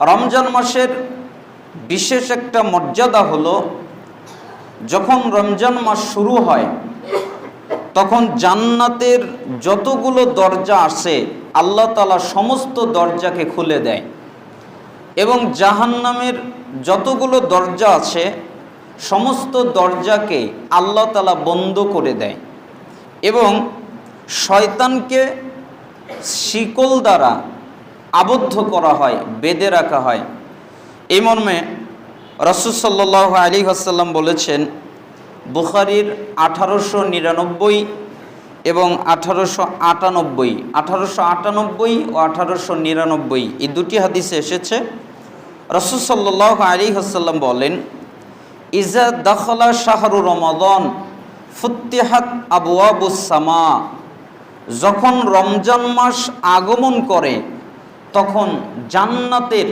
রমজান মাসের বিশেষ একটা মর্যাদা হলো, যখন রমজান মাস শুরু হয় তখন জান্নাতের যতগুলো দরজা আছে আল্লাহ তাআলা সমস্ত দরজাকে খুলে দেয়, এবং জাহান্নামের যতগুলো দরজা আছে সমস্ত দরজাকে আল্লাহ তাআলা বন্ধ করে দেয়, এবং শয়তানকে শিকল দ্বারা আবদ্ধ করা হয়, বেঁধে রাখা হয়। এই মর্মে রাসূল সাল্লাল্লাহু আলাইহি ওয়াসাল্লাম বলেছেন, বুখারীর 1899 এবং 1898 ও 1899 এই দুটি হাদিসে এসেছে। রাসূল সাল্লাল্লাহু আলাইহি ওয়াসাল্লাম বলেন, ইজা দাখালা শাহরু রমাদান ফুত্তিহাত আবওয়াবুস সামা, যখন রমজান মাস আগমন করে তখন জান্নাতের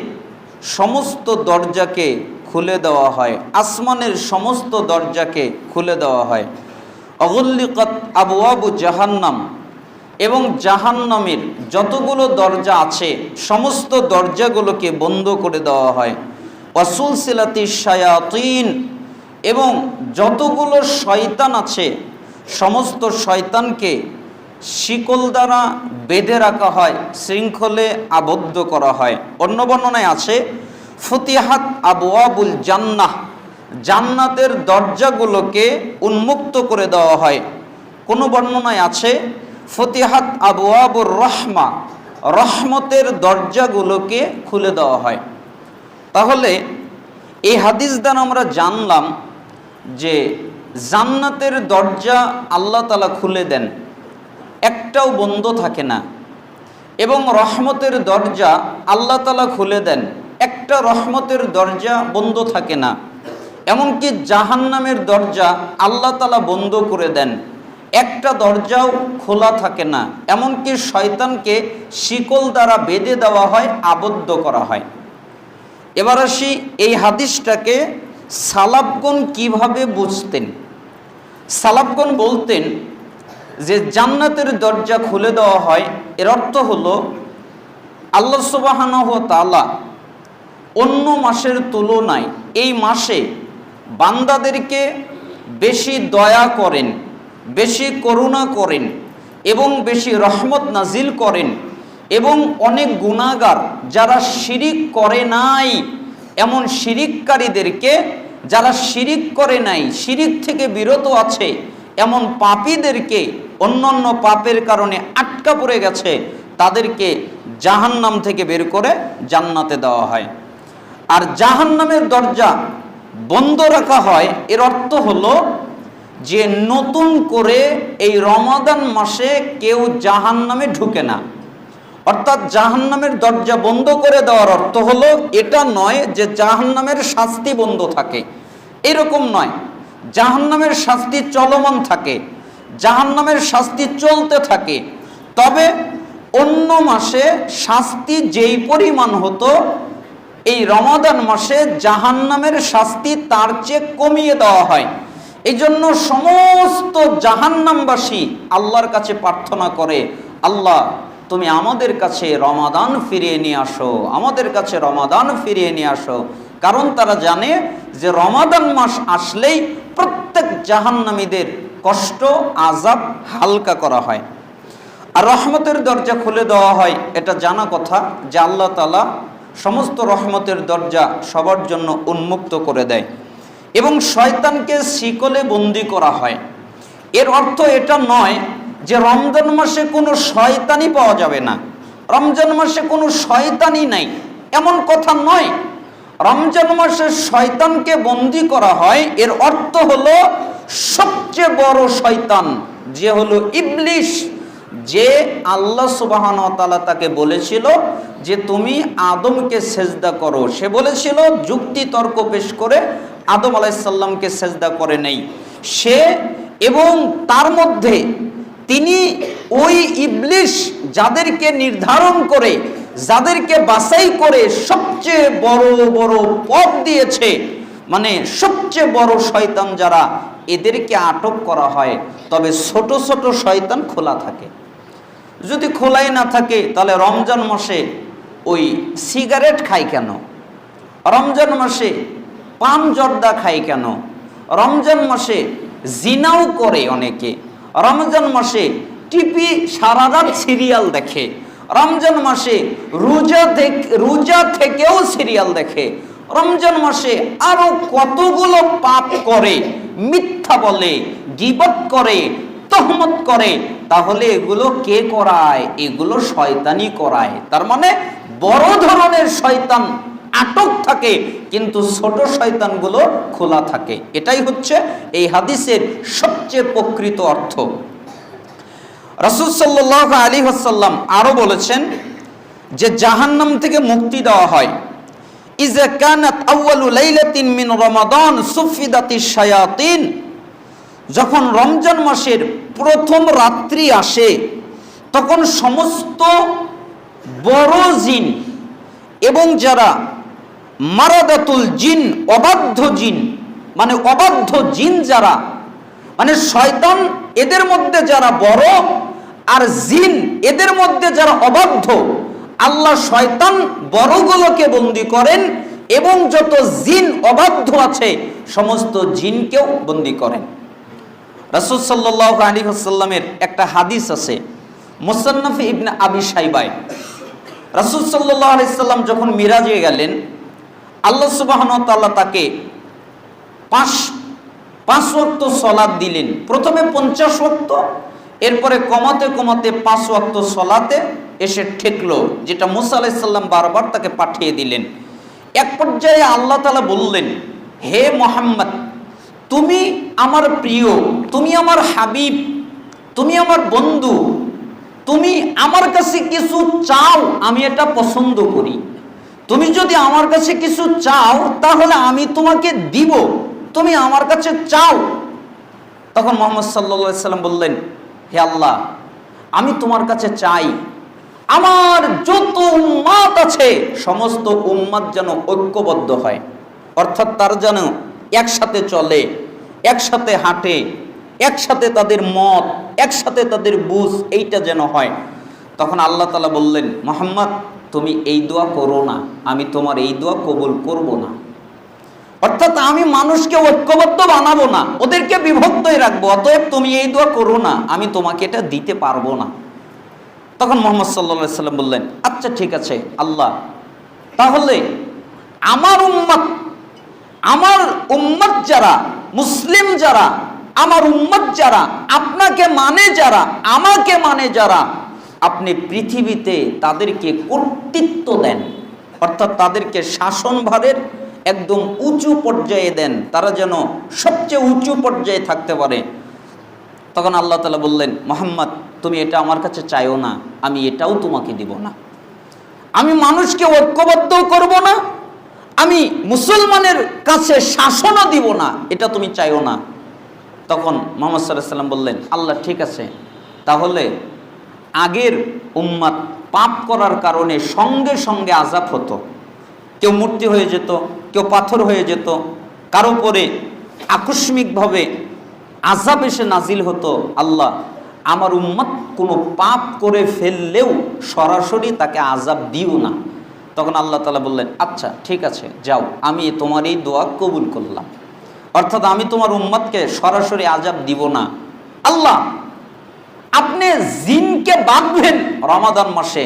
সমস্ত দরজাকে খুলে দেওয়া হয়, আসমানের সমস্ত দরজাকে খুলে দেওয়া হয়। অগুল্লিকাত আবওয়াবু জাহান্নাম, এবং জাহান্নামের যতগুলো দরজা আছে সমস্ত দরজাগুলোকে বন্ধ করে দেওয়া হয়। ওয়াসুলসিলাতিশ শায়াতিন, এবং যতগুলো শয়তান আছে সমস্ত শয়তানকে শিকল দ্বারা বেঁধে রাখা হয়, শৃঙ্খলে আবদ্ধ করা হয়। অন্য বর্ণনায় আছে ফুতিহাত আবওয়াবুল জান্নাহ, জান্নাতের দরজাগুলোকে উন্মুক্ত করে দেওয়া হয়। কোনো বর্ণনায় আছে ফুতিহাত আবওয়াবুর রহমা, রহমতের দরজাগুলোকে খুলে দেওয়া হয়। তাহলে এই হাদিস দ্বারা আমরা জানলাম যে জান্নাতের দরজা আল্লাহ তাআলা খুলে দেন, একটাও বন্ধ থাকে না, এবং রহমতের দরজা আল্লাহ তাআলা খুলে দেন, একটা রহমতের দরজা বন্ধ থাকে না। এমনকি জাহান্নামের দরজা আল্লাহ তাআলা বন্ধ করে দেন, একটা দরজাও খোলা থাকে না। এমনকি শয়তানকে শিকল দ্বারা বেঁধে দেওয়া হয়, আবদ্ধ করা হয়। এবার আসি এই হাদিসটাকে সালাফগণ কিভাবে বুঝতেন। সালাফগণ বলতেন যে জান্নাতের দরজা খুলে দেওয়া হয়, এর অর্থ হলো আল্লাহ সুবহানাহু ওয়া তাআলা অন্য মাসের তুলনায় এই মাসে বান্দাদেরকে বেশি দয়া করেন, বেশি করুণা করেন, এবং বেশি রহমত নাজিল করেন, এবং অনেক গুনাহগার যারা শিরিক করে নাই এমন শিরিককারীদেরকে, যারা শিরিক করে নাই, শিরিক থেকে বিরত আছে এমন পাপীদেরকে, অন্যান্য পাপের কারণে আটকা পড়ে গেছে তাদেরকে জাহান্নাম থেকে বের করে জান্নাতে দেওয়া হয়। আর জাহান্নামের দরজা বন্ধ রাখা হয়, এর অর্থ হলো যে নতুন করে এই রমাদান মাসে কেউ জাহান্নামে ঢুকে না। অর্থাৎ জাহান্নামের দরজা বন্ধ করে দেওয়ার অর্থ হলো এটা নয় যে জাহান্নামের শাস্তি বন্ধ থাকে, এরকম নয়। জাহান্নামের শাস্তি চলমান থাকে, জাহান্নামের শাস্তি চলতে থাকে, তবে অন্য মাসে শাস্তি যেই পরিমাণ হতো এই রমাদান মাসে জাহান্নামের শাস্তি তার চেয়ে কমিয়ে দেওয়া হয়। এই জন্য সমস্ত জাহান্নামবাসী আল্লাহর কাছে প্রার্থনা করে, আল্লাহ তুমি আমাদের কাছে রমাদান ফিরিয়ে নিয়ে আসো, আমাদের কাছে রমাদান ফিরিয়ে নিয়ে আসো। কারণ তারা জানে যে রমাদান মাস আসলেই প্রত্যেক জাহান্নামীদের কষ্ট আযাব হালকা করা হয়। আর রহমতের দরজা খুলে দেওয়া হয়, এটা জানা কথা যে আল্লাহ তাআলা সমস্ত রহমতের দরজা সবার জন্য উন্মুক্ত করে দেয়, এবং শয়তানকে শিকলে বন্দী করা হয়। এর অর্থ এটা নয় যে রমজান মাসে কোনো শয়তানি পাওয়া যাবে না, রমজান মাসে কোনো শয়তানি নাই, এমন কথা নয়। রমজান মাসে শয়তানকে বন্দী করা হয়, এর অর্থ হলো সবচেয়ে বড় শয়তান যে হলো ইবলিস, যে আল্লাহ সুবহানাহু ওয়া তাআলা তাকে বলেছিল যে তুমি আদমকে সেজদা করো, সে বলেছিল যুক্তি তর্ক পেশ করে আদম আলাইহিস সালামকে সেজদা করে নেই সে, এবং তার মধ্যে তিনি ওই ইবলিস যাদেরকে নির্ধারণ করে, যাদেরকে বাছাই করে সবচেয়ে বড় বড় পদ দিয়েছে, মানে সবচেয়ে বড় শয়তান যারা, এদেরকে আটক করা হয়। তবে ছোট ছোট শয়তান খোলা থাকে। যদি খোলাই না থাকে তাহলে রমজান মাসে ওই সিগারেট খায় কেন, রমজান মাসে পান জর্দা খায় কেন, রমজান মাসে জিনাও করে অনেকে, রমজান মাসে টিভি সারা রাত সিরিয়াল দেখে, রমজান মাসে রোজা থেকেও সিরিয়াল দেখে, রমজান মাসে আরো কতগুলো পাপ করে, মিথ্যা বলে, গীবত করে, তহমত করে। তাহলে এগুলো কে করায়? এগুলো শয়তানি করায়। তার মানে বড় ধরনের শয়তান আটক থাকে, কিন্তু ছোট শয়তানগুলো খোলা থাকে। এটাই হচ্ছে এই হাদিসের সবচেয়ে প্রকৃত অর্থ। রাসূল সাল্লাল্লাহু আলাইহি ওয়াসাল্লাম আরো বলেছেন যে জাহান্নাম থেকে মুক্তি দেওয়া হয়। ইযা কানাত আউয়ালু লাইলাতিন মিন রমাদান সুফিদাতিশ শায়াতিন, যখন রমজান মাসের প্রথম রাত্রি আসে তখন সমস্ত বড় জিন এবং যারা মারাদাতুল জিন, অবাধ্য জিন, মানে অবাধ্য জিন যারা, মানে শয়তান এদের মধ্যে যারা বড় আর জিন এদের মধ্যে যারা অবাধ্য, আল্লাহ শয়তান বড়গুলোকে বন্দী করেন এবং যত জিন অবাধ্য আছে সমস্ত জিনকেও বন্দী করেন। রাসূল সাল্লাল্লাহু আলাইহি ওয়াসাল্লামের একটা হাদিস আছে মুসান্নাফে ইবনে আবি শাইবায়। রাসূল সাল্লাল্লাহু আলাইহি ওয়াসাল্লাম যখন মিরাজে গেলেন, আল্লাহ সুবহানাহু ওয়া তাআলা তাকে পাঁচ ওয়াক্ত সালাত দিলেন। প্রথমে 50 ওয়াক্ত, এরপরে কমাতে কমাতে 5 ওয়াক্ত সালাতে এসে ঠেকলো, যেটা মুসা আলাইহিস সালাম বারবার তাকে পাঠিয়ে দিলেন। এক পর্যায়ে আল্লাহ তাআলা বললেন, হে মুহাম্মদ, তুমি আমার প্রিয়, তুমি আমার হাবিব, তুমি আমার বন্ধু, তুমি আমার কাছে কিছু চাও, আমি এটা পছন্দ করি। তুমি যদি আমার কাছে কিছু চাও তাহলে আমি তোমাকে দিব, তুমি আমার কাছে চাও। তখন মুহাম্মদ সাল্লাল্লাহু আলাইহি সাল্লাম বললেন, হে আল্লাহ, আমি তোমার কাছে চাই আমার যত উম্মত আছে সমস্ত উম্মত যেন ঐক্যবদ্ধ হয়, অর্থাৎ তার যেন একসাথে চলে, একসাথে হাঁটে, একসাথে তাদের মত, একসাথে তাদের বুঝ, এইটা যেন হয়। তখন আল্লাহ তাআলা বললেন, মুহাম্মদ, তুমি এই দোয়া করো না, আমি তোমার এই দোয়া কবুল করব না। অর্থাৎ আমি মানুষকে ঐক্যবদ্ধ বানাবো না, ওদেরকে বিভক্তই রাখবো, অতএব তুমি এই দোয়া করো না, আমি তোমাকে এটা দিতে পারবো না। তখন মুহাম্মদ সাল্লাল্লাহু আলাইহি সাল্লাম বললেন, আচ্ছা ঠিক আছে আল্লাহ, তাহলে আমার উম্মত যারা, মুসলিম যারা, আমার উম্মত যারা, আপনাকে মানে যারা, আমাকে মানে যারা, আপনি পৃথিবীতে তাদেরকে কর্তৃত্ব দেন, অর্থাৎ তাদেরকে শাসনভারের একদম উঁচু পর্যায়ে দেন, তারা যেন সবচেয়ে উঁচু পর্যায়ে থাকতে পারে। তখন আল্লাহ তাআলা বললেন, মুহাম্মদ, তুমি এটা আমার কাছে চাইও না, আমি এটাও তোমাকে দিব না। আমি মানুষকে ঐক্যবদ্ধ করব না, আমি মুসলমানের কাছে শাসনও দিব না, এটা তুমি চাইও না। তখন মুহাম্মদ সাল্লাল্লাহু আলাইহি ওয়াসাল্লাম বললেন, আল্লাহ ঠিক আছে, তাহলে আগের উম্মত পাপ করার কারণে সঙ্গে সঙ্গে আযাব হতো, কেউ মূর্তি হয়ে যেত, কেউ পাথর হয়ে যেত, কারো পরে আকস্মিকভাবে আযাব এসে নাজিল হতো। আল্লাহ, আমার উম্মত কোনো পাপ করে ফেললেও সরাসরি তাকে আযাব দিও না। তখন আল্লাহ তাআলা বললেন, আচ্ছা ঠিক আছে, যাও, আমি তোমার এই দোয়া কবুল করলাম, অর্থাৎ আমি তোমার উম্মতকে সরাসরি আযাব দিব না। আল্লাহ, আপনি জিনকে বাঁধবেন রমাদান মাসে,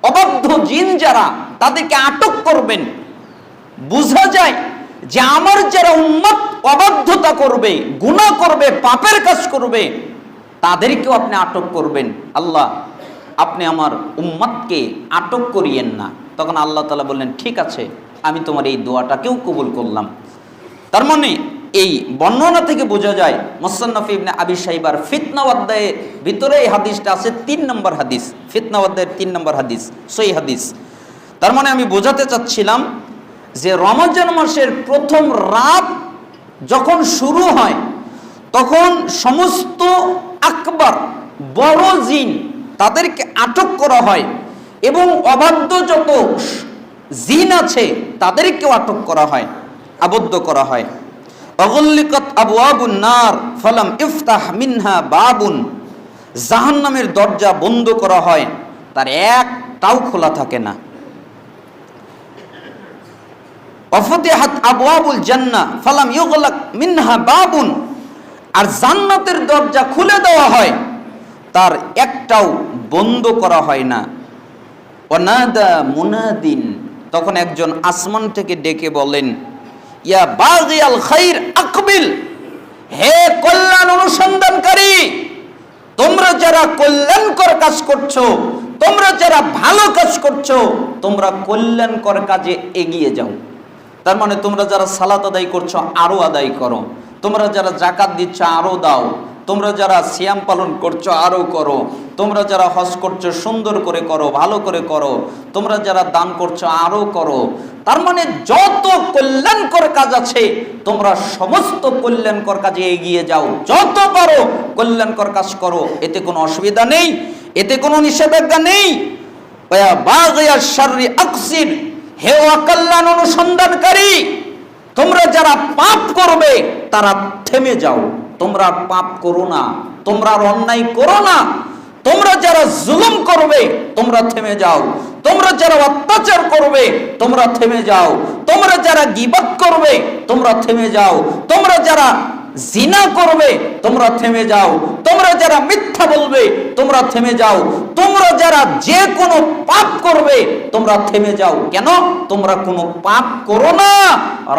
অবাধ্য জিন যারা তাদেরকে আটক করবেন। বোঝা যায় যে আমার যারা উম্মত অবাধ্যতা করবে, গুনাহ করবে, পাপের কাজ করবে, তাদেরকেও আপনি আটক করবেন। আল্লাহ, আপনি আমার উম্মতকে আটক করিয়েন না। তখন আল্লাহ তাআলা বললেন, ঠিক আছে, আমি তোমার এই দোয়াটাকেও কবুল করলাম। তার মানে এই বর্ণনা থেকে বোঝা যায়, মুসান্নাফ ইবনে আবি শাইবার ফিতনা অধ্যায়ের ভিতরে এই হাদিসটা আছে 3 নম্বর হাদিস, ফিতনা অধ্যায়ের 3 নম্বর হাদিস, সহিহ হাদিস। তার মানে আমি বোঝাতে চাচ্ছিলাম যে রমজান মাসের প্রথম রাত যখন শুরু হয় তখন সমস্ত আকবার বড় জিন তাদেরকে আটক করা হয় এবং অবাধ্য যত জিন আছে তাদেরকেও আটক করা হয়, আবদ্ধ করা হয়। অগল্লিকাত আবওয়াবুন নার ফালাম ইফতাহ মিনহা বাবুন, জাহান্নামের দরজা বন্ধ করা হয়, তার একটাও খোলা থাকে না। ওয়াফতিহাত আবওয়াবুল জান্নাহ ফালাম ইউগলাক মিনহা বাবুন, আর জান্নাতের দরজা খুলে দেওয়া হয়, তার একটাও বন্ধ করা হয় না। ওয়ানাদা মুনাদিন, তখন একজন আসমান থেকে ডেকে বলেন, ইয়া বাগিয়াল খাইর আকবিল, হে কল্যাণ অনুসন্ধানকারী, তোমরা যারা কল্যাণকর কাজ করছো, তোমরা যারা ভালো কাজ করছো, তোমরা কল্যাণকর কাজে এগিয়ে যাও। তার মানে তোমরা যারা সালাত আদায় করছো আরো আদায় করো, তোমরা যারা যাকাত দিচ্ছ আরো দাও, তোমরা যারা সিয়াম পালন করছো আরো করো, তোমরা যারা হজ করছো সুন্দর করে করো, ভালো করে করো, তোমরা যারা দান করছো আরো করো। তার মানে যত কল্যাণকর কাজ আছে তোমরা সমস্ত কল্যাণকর কাজে এগিয়ে যাও, যত পারো কল্যাণকর কাজ করো, এতে কোনো অসুবিধা নেই, এতে কোনো নিষেধাজ্ঞা নেই। ওয়া বাগিয়াশ শাররি আকসির, হে অকল্যাণ অনুসন্ধানকারী, তোমরা যারা পাপ করবে তারা থেমে যাও, তোমরা পাপ করো না, তোমরা অন্যায় করো না, তোমরা যারা জুলুম করবে তোমরা থেমে যাও, তোমরা যারা অত্যাচার করবে তোমরা থেমে যাও, তোমরা যারা গীবত করবে তোমরা থেমে যাও, তোমরা যারা জিনা করবে তোমরা থেমে যাও, তোমরা যারা মিথ্যা বলবে তোমরা থেমে যাও, তোমরা যারা যে কোনো পাপ করবে তোমরা থেমে যাও। কেন? তোমরা কোনো পাপ করো না।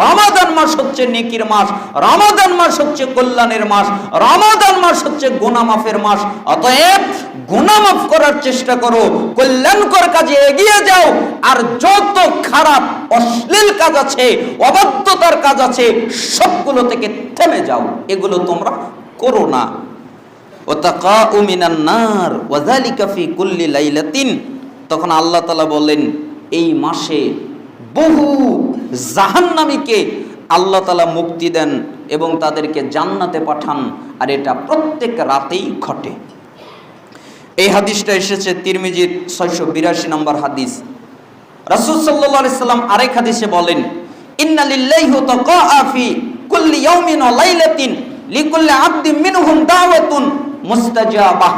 রমাদান মাস হচ্ছে নেকির মাস, রমাদান মাস হচ্ছে কল্যাণের মাস, রমাদান মাস হচ্ছে গুনাহ মাফের মাস। অতএব গুনাহ মাফ করার চেষ্টা করো, কল্যাণকর কাজে এগিয়ে যাও, আর যত খারাপ অশ্লীল কাজ আছে, অবাধ্যতার কাজ আছে, সবগুলো থেকে থেমে যাও, এগুলো তোমরা করো না। ওয়াতাকাউ মিনান নার ওয়া যালিকা ফি কুল্লি লাইলাতিন, তখন আল্লাহ তাআলা বলেন এই মাসে বহু জাহান্নামীকে আল্লাহ তাআলা মুক্তি দেন এবং তাদেরকে জান্নাতে পাঠান, আর এটা প্রত্যেক রাতেই ঘটে। এই হাদিসটা এসেছে তিরমিজির 682 নম্বর হাদিস। রাসূল সাল্লাল্লাহু আলাইহি সাল্লাম আরেক হাদিসে বলেন, ইন্না লিল্লাহি তাকাআ ফি কুল্লি ইয়াউমিন ওয়া লাইলাতিন লিকুল্লি আবদিন মিনহুম দাওয়াতুন মুস্তাজাবাহ,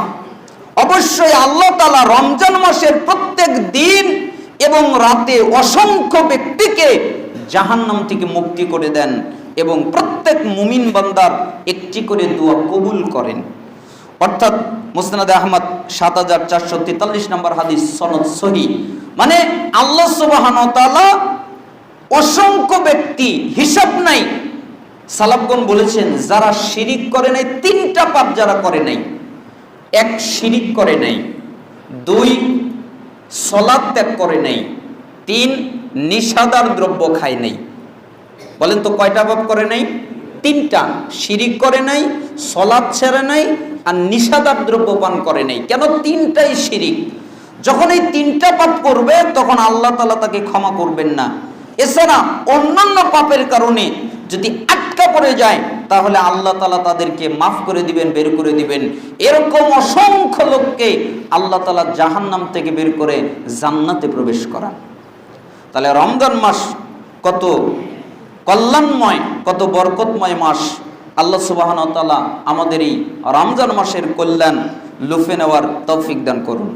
অবশ্যই আল্লাহ তাআলা রমজান মাসের প্রত্যেক দিন এবং রাতে অসংখ্য ব্যক্তিকে জাহান্নাম থেকে মুক্তি করে দেন এবং প্রত্যেক মুমিন বান্দার একটি করে দোয়া কবুল করেন। অর্থাৎ মুসনাদে আহমদ 7443 নম্বর হাদিস, সনদ সহিহ। মানে আল্লাহ সুবহানাহু ওয়া তাআলা অসংখ্য ব্যক্তি, হিসাব নাই, সালাফগণ বলেছেন যারা শিরিক করে নাই, তিনটা পাপ যারা করে নাই, এক শিরিক করে নাই, দুই সালাত ত্যাগ করে নাই, তিন নিষাদার দ্রব্য খায় নাই। বলেন তো কয়টা পাপ করে নাই? তিনটা। শিরিক করে নাই, সালাত ছেড়ে নাই, আর নিষাদার দ্রব্য পান করে নাই। কেন? তিনটাই শিরিক। যখন এই তিনটা পাপ করবে তখন আল্লাহ তাআলা তাকে ক্ষমা করবেন না। এছাড়া অন্যান্য পাপের কারণে যদি আটকা পড়ে যায় তাহলে আল্লাহ তাআলা তাদেরকে মাফ করে দিবেন, বের করে দিবেন। এরকম অসংখ্য লোককে আল্লাহ তাআলা জাহান্নাম থেকে বের করে জান্নাতে প্রবেশ করান। তাহলে রমজান মাস কত কল্যাণময়, কত বরকতময় মাস। আল্লাহ সুবহানাহু ওয়া তাআলা আমাদের এই রমজান মাসের কল্যাণ লুফে নেওয়ার তৌফিক দান করুন।